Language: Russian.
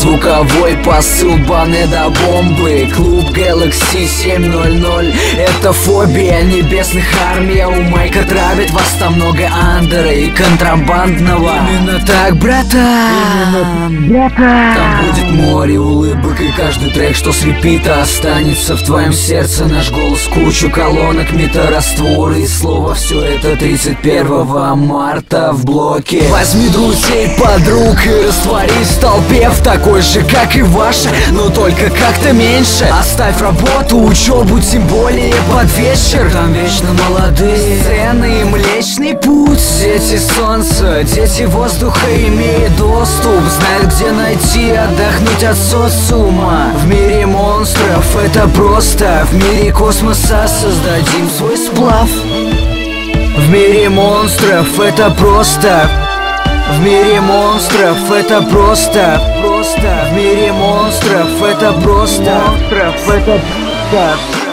Звуковой посыл банеда бомбы. Клуб Galaxy 700. Это фобия небесных армий. У Майка травит вас там много андера и контрабандного. Именно так, братан. Там будет море улыбок, и каждый трек, что с репита останется в твоем сердце. Наш голос, кучу колонок, метарастворы и слово. Все это 31 марта в блоке. Возьми друзей, подруг и растворись в толпе, в такой же, как и ваша, но только как-то меньше. Оставь работу, учебу, тем более под вечер. Там вечно молодые сцены и Млечный Путь. Дети солнца, дети воздуха имеют доступ, знают, где найти, отдохнуть от социума. В мире монстров это просто, в мире космоса создадим свой сплав. В мире монстров это просто, в мире монстров это просто, в мире монстров это просто, монстров это просто.